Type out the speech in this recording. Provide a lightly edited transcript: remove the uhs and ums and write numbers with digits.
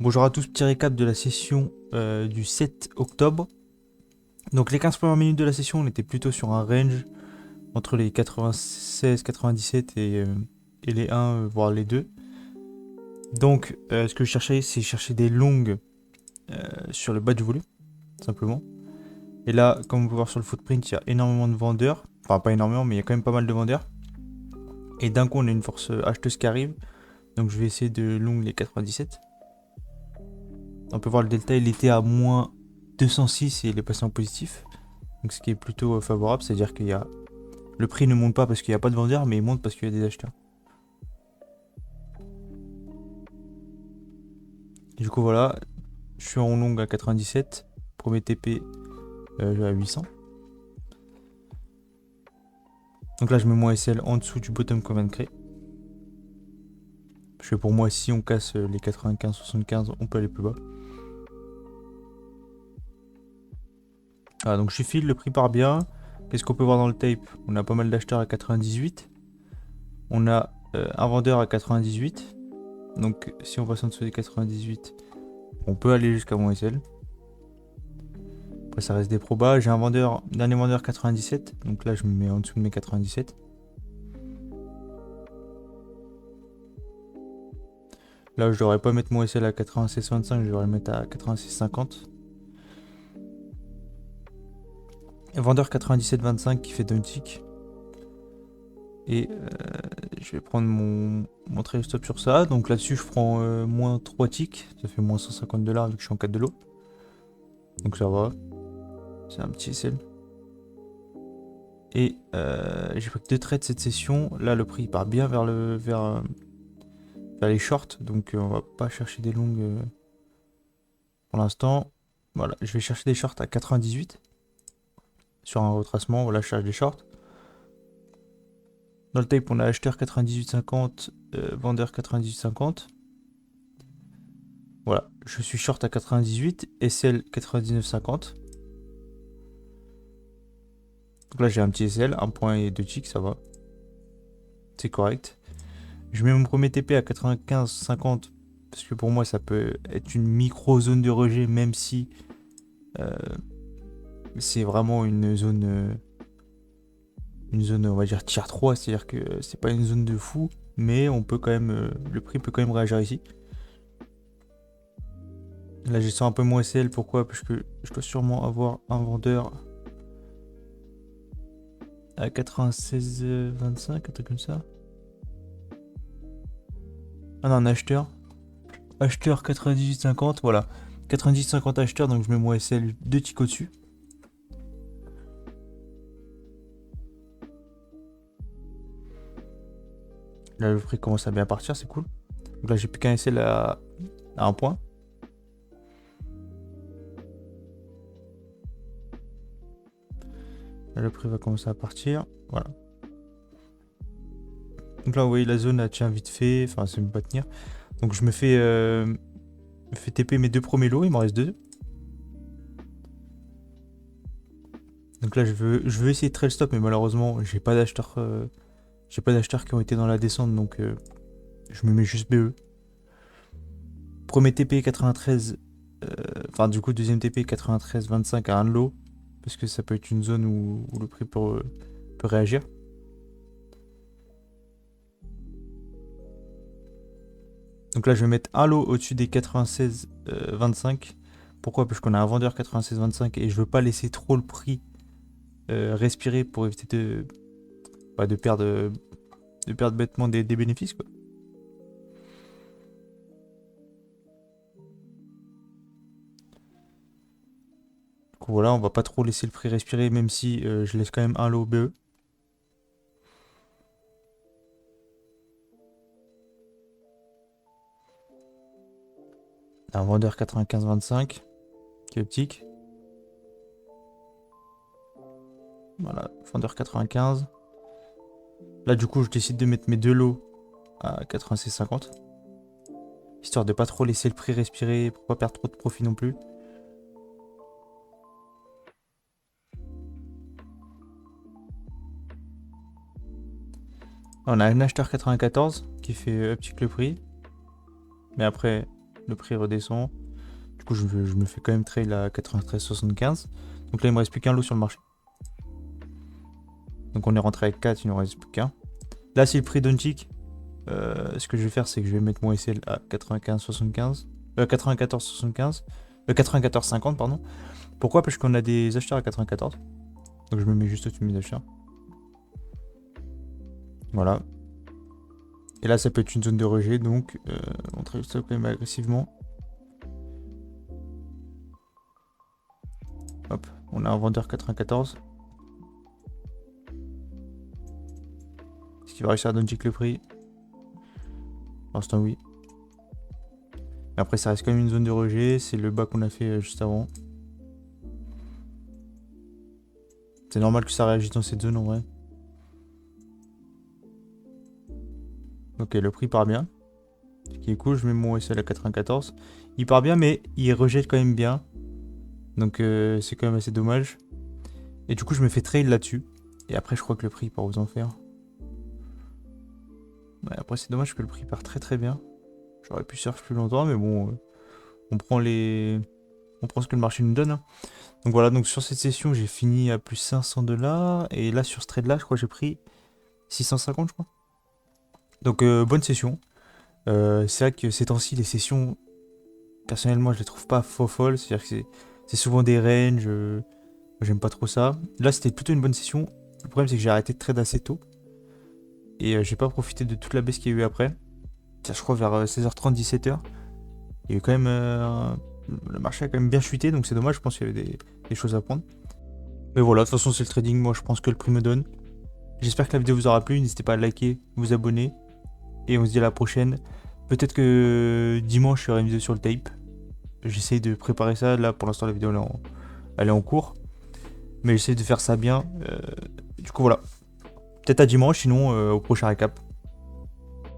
Bonjour à tous, petit récap de la session du 7 octobre. Donc les 15 premières minutes de la session, on était plutôt sur un range entre les 96, 97 et les 1, voire les 2. Donc ce que je cherchais, c'est chercher des longues sur le bas du volume, simplement. Et là, comme vous pouvez voir sur le footprint, il y a énormément de vendeurs. Enfin, pas énormément, mais il y a quand même pas mal de vendeurs. Et d'un coup, on a une force acheteuse qui arrive. Donc je vais essayer de long les 97. On peut voir le delta, il était à moins 206 et il est passé en positif. Donc ce qui est plutôt favorable, c'est-à-dire qu'il y a le prix ne monte pas parce qu'il n'y a pas de vendeurs, mais il monte parce qu'il y a des acheteurs. Du coup voilà, je suis en long à 97, premier TP à 800. Donc là je mets mon SL en dessous du bottom qu'on vient de créer. Parce que pour moi si on casse les 95-75, on peut aller plus bas. Ah, donc je file, le prix part bien. Qu'est-ce qu'on peut voir dans le tape? On a pas mal d'acheteurs à 98. On a un vendeur à 98. Donc si on passe en dessous des 98, on peut aller jusqu'à mon SL. Après ça reste des probas. J'ai un vendeur, dernier vendeur 97. Donc là je me mets en dessous de mes 97. Là je devrais pas mettre mon SL à 96,25, je devrais le mettre à 96,50. Vendeur 97,25 qui fait d'un tick. Et je vais prendre mon trail stop sur ça. Donc là-dessus je prends moins 3 ticks. Ça fait moins 150 $ vu que je suis en 4 de l'eau. Donc ça va. C'est un petit SL. Et j'ai pris que 2 trades cette session. Là le prix part bien vers les shorts. Donc on va pas chercher des longues pour l'instant. Voilà, je vais chercher des shorts à 98. Sur un retracement, voilà, je cherche des shorts. Dans le tape, on a acheteur 98,50, vendeur 98,50. Voilà, je suis short à 98, SL 99,50. Donc là, j'ai un petit SL, 1 point et 2 ticks, ça va. C'est correct. Je mets mon premier TP à 95,50 parce que pour moi, ça peut être une micro zone de rejet, même si c'est vraiment une zone, on va dire tier 3, c'est-à-dire que c'est pas une zone de fou, mais on peut quand même, le prix peut quand même réagir ici. Là, j'ai sens un peu moins SL. Pourquoi? Parce que je dois sûrement avoir un vendeur à 96,25, un truc comme ça. Ah non, un acheteur. Acheteur 98,50, voilà. 98,50 acheteur, donc je mets mon SL 2 ticks au-dessus. Là, le prix commence à bien partir, c'est cool. Donc là, j'ai plus qu'un SL à 1 point. Là, le prix va commencer à partir. Voilà. Donc là, vous voyez, la zone, elle tient vite fait. Enfin, ça ne peut pas tenir. Donc je me fais TP mes 2 premiers lots. Il m'en reste 2. Donc là, je veux essayer de trail stop, mais malheureusement, j'ai pas d'acheteurs qui ont été dans la descente, donc je me mets juste BE. Premier TP 93, enfin du coup deuxième TP 93,25 à un lot, parce que ça peut être une zone où le prix peut réagir. Donc là, je vais mettre un lot au-dessus des 96,25. Pourquoi? Parce qu'on a un vendeur 96,25 et je veux pas laisser trop le prix respirer pour éviter de perdre bêtement des bénéfices, quoi. Donc voilà, on va pas trop laisser le prix respirer, même si je laisse quand même un lot BE. Un vendeur 95,25 qui est optique. Voilà, vendeur 95. Là, du coup, je décide de mettre mes 2 lots à 96,50. Histoire de pas trop laisser le prix respirer, pour pas perdre trop de profit non plus. On a un acheteur 94 qui fait uptick le prix. Mais après, le prix redescend. Du coup, je me fais quand même trail à 93,75. Donc là, il me reste plus qu'un lot sur le marché. Donc on est rentré avec 4, il ne nous reste plus qu'un. Là, c'est le prix d'Ontic. Ce que je vais faire, c'est que je vais mettre mon SL à 95,75. 94,75. 94,50, pardon. Pourquoi? Parce qu'on a des acheteurs à 94. Donc je me mets juste au-dessus de mes acheteurs. Voilà. Et là, ça peut être une zone de rejet, donc on travaille ça quand même agressivement. Hop, on a un vendeur 94. Est-ce qu'il va réussir à donner le prix? Pour l'instant, oui. Mais après, ça reste quand même une zone de rejet. C'est le bas qu'on a fait juste avant. C'est normal que ça réagisse dans cette zone en vrai. Ok, le prix part bien. Ce qui est cool, je mets mon SL à 94. Il part bien, mais il rejette quand même bien. Donc c'est quand même assez dommage. Et du coup, je me fais trail là-dessus. Et après, je crois que le prix part aux enfers. Ouais, après, c'est dommage que le prix part très très bien. J'aurais pu surfer plus longtemps, mais bon, on prend ce que le marché nous donne, hein. Donc voilà, donc sur cette session, j'ai fini à plus 500 $. Et là, sur ce trade-là, je crois que j'ai pris 650, je crois. Donc bonne session. C'est vrai que ces temps-ci, les sessions, personnellement, je les trouve pas folles. C'est-à-dire que c'est souvent des ranges. J'aime pas trop ça. Là, c'était plutôt une bonne session. Le problème, c'est que j'ai arrêté de trade assez tôt. Et j'ai pas profité de toute la baisse qu'il y a eu après. Je crois vers 16h30, 17h. Il y a eu quand même. Le marché a quand même bien chuté, donc c'est dommage. Je pense qu'il y avait des choses à prendre. Mais voilà, de toute façon, c'est le trading. Moi, je pense que le prix me donne. J'espère que la vidéo vous aura plu. N'hésitez pas à liker, vous abonner. Et on se dit à la prochaine. Peut-être que dimanche, il y aura une vidéo sur le tape. J'essaye de préparer ça. Là, pour l'instant, la vidéo elle est en cours. Mais j'essaie de faire ça bien. Du coup, voilà. Peut-être à dimanche, sinon au prochain récap.